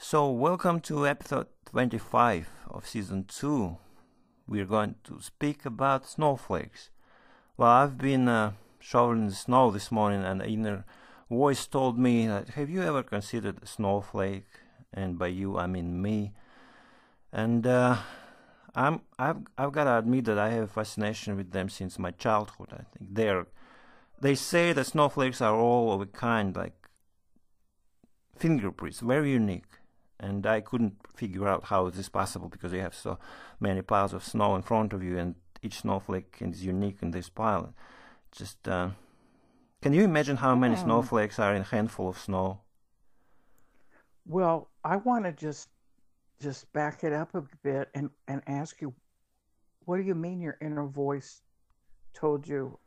So, welcome to episode 25 of season 2. We're going to speak about snowflakes. Well, I've been shoveling the snow this morning, and an inner voice told me that, have you ever considered a snowflake? And by you, I mean me. And I've got to admit that I have a fascination with them since my childhood. I think they say that snowflakes are all of a kind, like fingerprints, very unique. And I couldn't figure out how it is possible because you have so many piles of snow in front of you, and each snowflake is unique in this pile. Just can you imagine how many Hmm. snowflakes are in a handful of snow? Well, I want to just back it up a bit and ask you, what do you mean your inner voice told you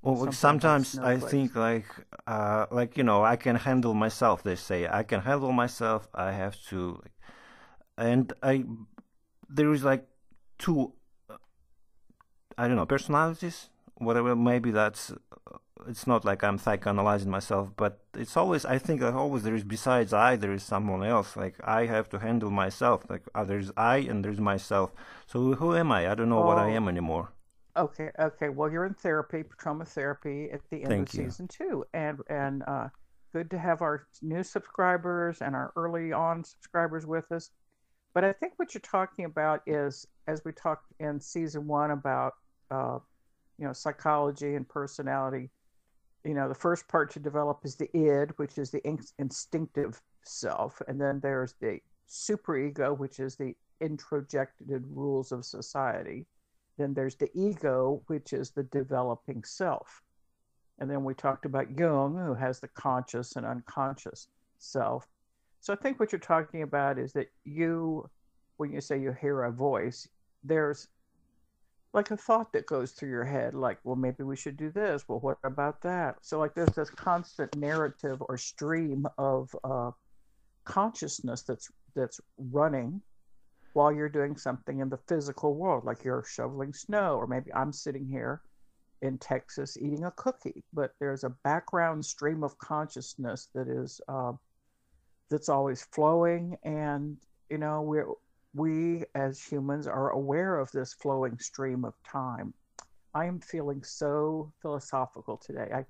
Well, like, something about sometimes I snowflakes? think I can handle myself. They say I can handle myself. I have to, and I there is like two I don't know, personalities, whatever. Maybe that's it's not like I'm psychoanalyzing myself, but it's always I think that always there is besides I there is someone else. Like I have to handle myself. Like there's I and there's myself. So who am I? I don't know what I Oh, am anymore. okay. Well, you're in therapy, Patroma therapy at the end of Thank you. season two, and good to have our new subscribers and our early on subscribers with us. But I think what you're talking about is, as we talked in season one about, uh, psychology and personality. The first part to develop is the id, which is the instinctive self, and then there's the superego, which is the introjected rules of society. Then there's the ego, which is the developing self. And then we talked about Jung, who has the conscious and unconscious self. So I think what you're talking about is that when you say you hear a voice, there's like a thought that goes through your head, like, well, maybe we should do this. Well, what about that? So, like, there's this constant narrative or stream of consciousness that's running while you're doing something in the physical world, like you're shoveling snow, or maybe I'm sitting here in Texas eating a cookie. But there's a background stream of consciousness that's always flowing, and we as humans are aware of this flowing stream of time. I am feeling so philosophical today. I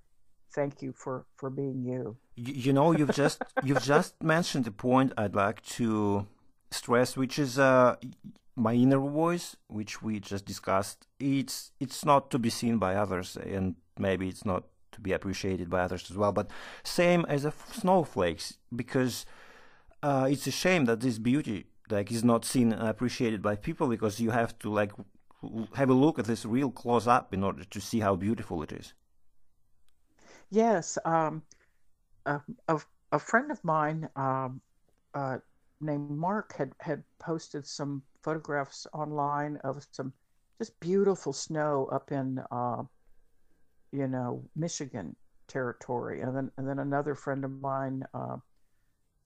thank you for being you. You've just mentioned the point I'd like to stress, which is my inner voice, which we just discussed. It's not to be seen by others, and maybe it's not to be appreciated by others as well. But same as the snowflakes, because it's a shame that this beauty like is not seen and appreciated by people because you have to like have a look at this real close up in order to see how beautiful it is. Yes, a, a, a friend of mine uh, named Mark had posted some photographs online of some just beautiful snow up in Michigan territory, and then another friend of mine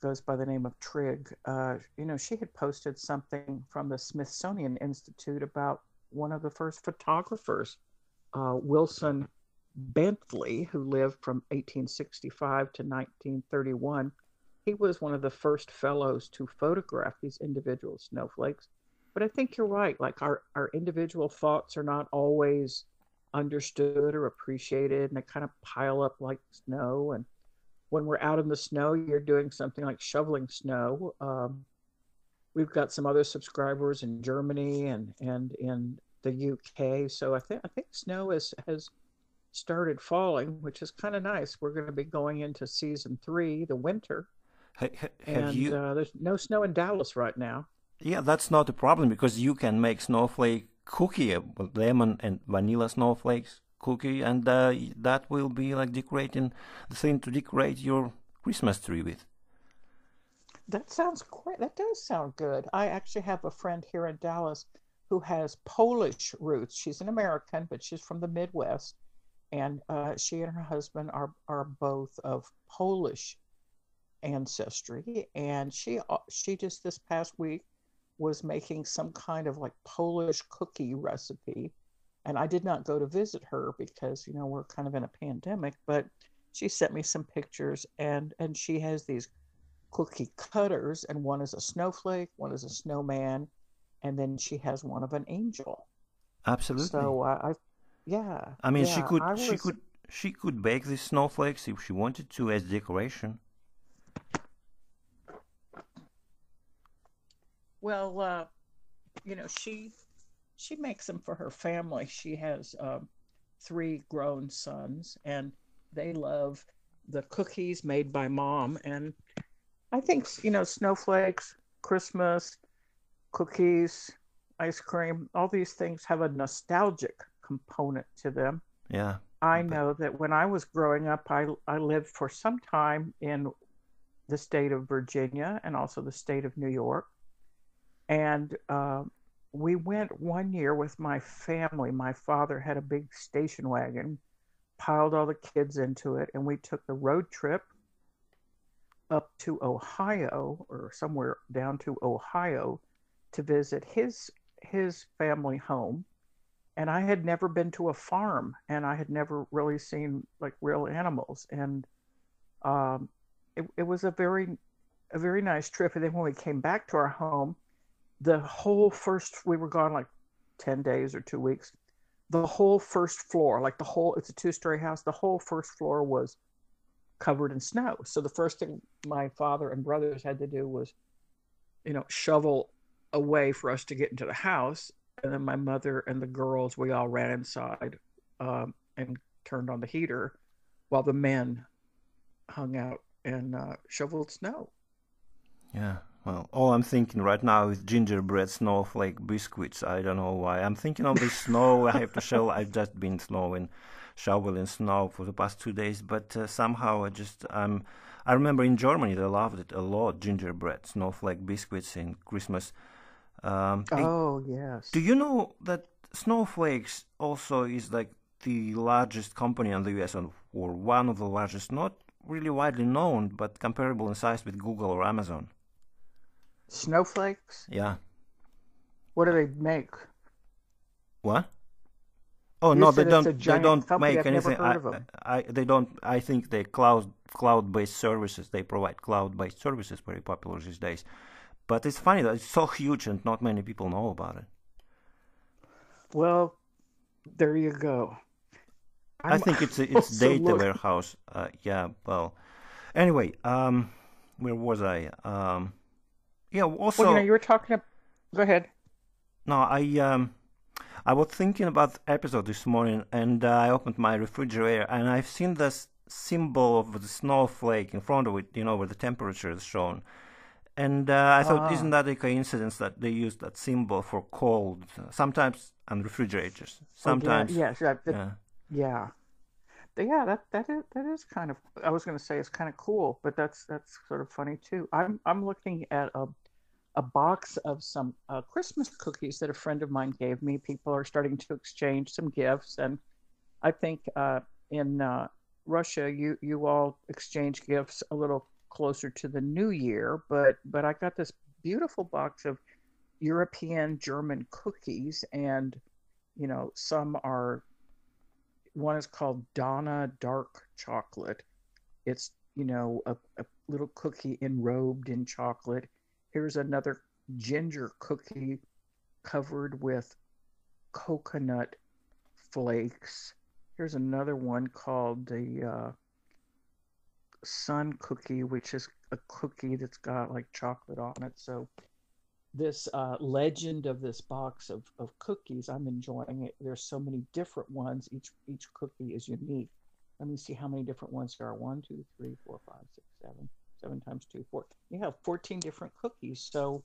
goes by the name of Trig. She had posted something from the Smithsonian Institute about one of the first photographers, Wilson Bentley, who lived from 1865 to 1931. He was one of the first fellows to photograph these individual snowflakes. But I think you're right. Like our individual thoughts are not always understood or appreciated, and they kind of pile up like snow. And when we're out in the snow, you're doing something like shoveling snow. We've got some other subscribers in Germany and in the UK. So I think snow has started falling, which is kind of nice. We're going to be going into season three, the winter, Have and you there's no snow in Dallas right now. Yeah, that's not a problem because you can make snowflake cookie, with lemon and vanilla snowflakes cookie, and that will be like decorating the thing to decorate your Christmas tree with. That sounds great. That does sound good. I actually have a friend here in Dallas who has Polish roots. She's an American, but she's from the Midwest, and she and her husband are both of Polish ancestry. And she just this past week was making some kind of like Polish cookie recipe. And I did not go to visit her because, we're kind of in a pandemic, but she sent me some pictures, and she has these cookie cutters, and one is a snowflake, one is a snowman, and then she has one of an angel. Absolutely. So yeah, I mean, yeah, I was. she could bake these snowflakes if she wanted to as decoration. Well, she makes them for her family. She has three grown sons, and they love the cookies made by mom. And I think snowflakes, Christmas, cookies, ice cream, all these things have a nostalgic component to them. Yeah, I but know that when I was growing up, I lived for some time in the state of Virginia and also the state of New York. And we went one year with my family. My father had a big station wagon, piled all the kids into it, and we took the road trip up to Ohio or somewhere down to Ohio to visit his family home. And I had never been to a farm, and I had never really seen like real animals. And um, it was a very nice trip. And then when we came back to our home, the whole first we were gone like 10 days or 2 weeks. The whole first floor, like the whole, it's a two-story house, the whole first floor was covered in snow. So the first thing my father and brothers had to do was shovel a way for us to get into the house. And then my mother and the girls, we all ran inside and turned on the heater while the men hung out and shoveled snow. yeah. Well, all I'm thinking right now is gingerbread snowflake biscuits. I don't know why. I'm thinking of the snow I have to shovel. I've just been shoveling snow for the past 2 days, but somehow I remember in Germany they loved it a lot. Gingerbread snowflake biscuits in Christmas. Oh, yes. Do you know that Snowflakes also is like the largest company in the US, or one of the largest, not really widely known, but comparable in size with Google or Amazon? Snowflakes? Yeah. What do they make? What? Oh You no, said it's a They giant don't company. make I've never anything. heard of them. They don't. I think they cloud-based services. They provide cloud-based services, very popular these days. But it's funny that it's so huge and not many people know about it. Well, there you go. I I'm think it's also data look. warehouse. Yeah. Well. Anyway. Where was I? Yeah. Well, Also, you were talking. Go ahead. no. I was thinking about the episode this morning, and I opened my refrigerator, and I've seen this symbol of the snowflake in front of it. Where the temperature is shown. And I thought, isn't Ah, that a coincidence that they use that symbol for cold? Sometimes on refrigerators, again, sometimes, yes, yeah, yeah, yeah. That is kind of. I was going to say it's kind of cool, but that's sort of funny too. I'm looking at a box of some Christmas cookies that a friend of mine gave me. People are starting to exchange some gifts, and I think in Russia, you all exchange gifts a little closer to the New Year. But I got this beautiful box of European German cookies, and some are. One is called Donna Dark Chocolate. It's a little cookie enrobed in chocolate. Here's another ginger cookie covered with coconut flakes. Here's another one called the Sun Cookie, which is a cookie that's got like chocolate on it. So this legend of this box of cookies, I'm enjoying it. There's so many different ones. Each cookie is unique. Let me see how many different ones there are. One, two, three, four, five, six, seven. Seven times two, four. You have 14 different cookies. So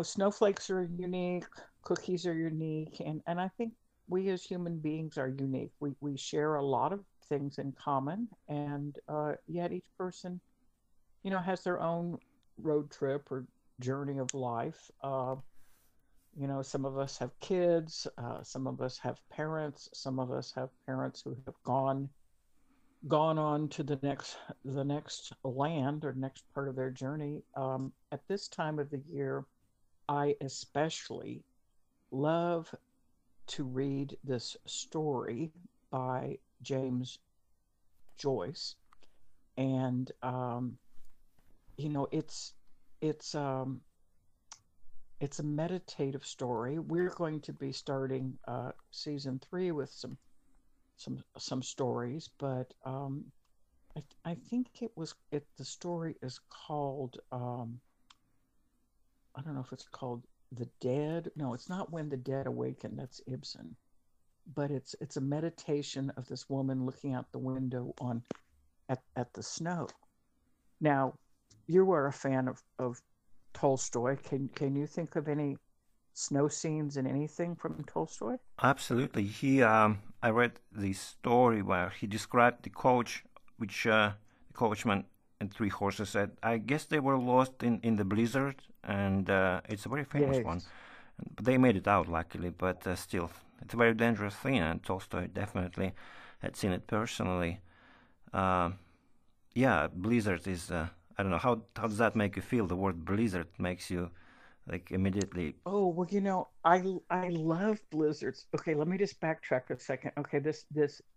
snowflakes are unique, cookies are unique, and I think we as human beings are unique. We share a lot of things in common, and yet each person, has their own road trip or journey of life. Some of us have kids, some of us have parents, some of us have parents who have gone on to the next land or next part of their journey. At this time of the year, I especially love to read this story by James Joyce, and you know, it's um it's a meditative story. We're going to be starting season three with some stories, but I think the story is called I don't know if it's called The Dead. No, it's not When the Dead Awaken. That's Ibsen. But it's a meditation of this woman looking out the window on at the snow. Now, you are a fan of Tolstoy. Can you think of any snow scenes in anything from Tolstoy? Absolutely. I read the story where he described the coach, which the coachman and three horses said. I guess they were lost in the blizzard, and it's a very famous one. Yes. But they made it out, luckily, but still, it's a very dangerous thing, and Tolstoy definitely had seen it personally. Uh, yeah, blizzard is. I don't know how does that make you feel? The word blizzard makes you like immediately. Oh, well, I love blizzards. Okay, let me just backtrack a second. Okay, this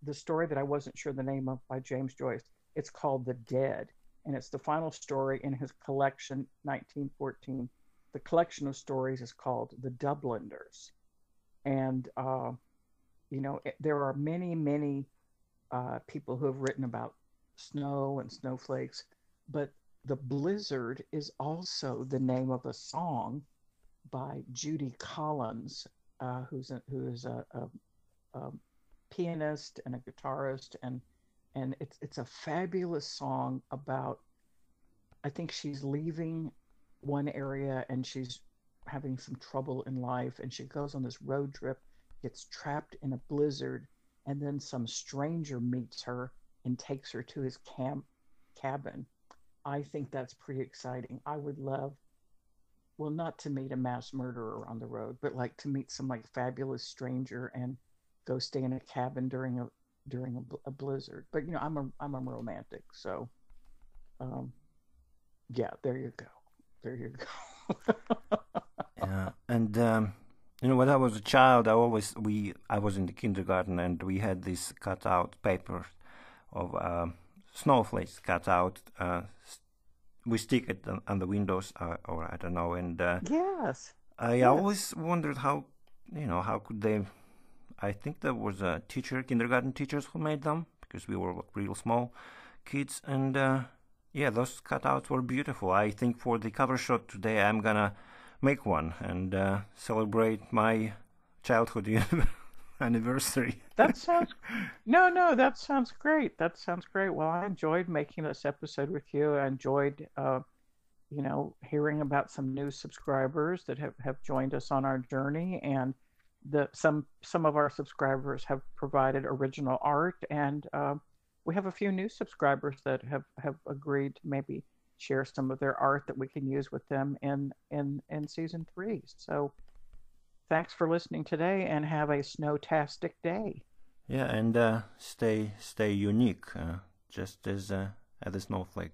the story that I wasn't sure the name of by James Joyce. It's called The Dead, and it's the final story in his collection 1914. The collection of stories is called The Dubliners, and there are many people who have written about snow and snowflakes, but the blizzard is also the name of a song by Judy Collins, who is a pianist and a guitarist, and it's a fabulous song about. I think she's leaving one area and she's having some trouble in life, and she goes on this road trip, gets trapped in a blizzard, and then some stranger meets her and takes her to his cabin. I think that's pretty exciting. I would love, well, not to meet a mass murderer on the road, but like to meet some like fabulous stranger and go stay in a cabin during a blizzard. But I'm a romantic, so um, yeah, there you go, there you go. Yeah, and when I was a child, I was in the kindergarten, and we had this cutout paper of snowflakes cut out. We stick it on the windows, or I don't know. And Yes, I yes, always wondered how could they? I think there was a kindergarten teachers who made them because we were real small kids, and yeah, those cutouts were beautiful. I think for the cover shot today, I'm gonna make one and celebrate my childhood anniversary. that sounds. No, that sounds great. That sounds great. Well, I enjoyed making this episode with you. I enjoyed hearing about some new subscribers that have joined us on our journey, and some of our subscribers have provided original art, and we have a few new subscribers that have agreed to maybe share some of their art that we can use with them in season three. So thanks for listening today, and have a snowtastic day. Yeah, and stay unique, just as the snowflake.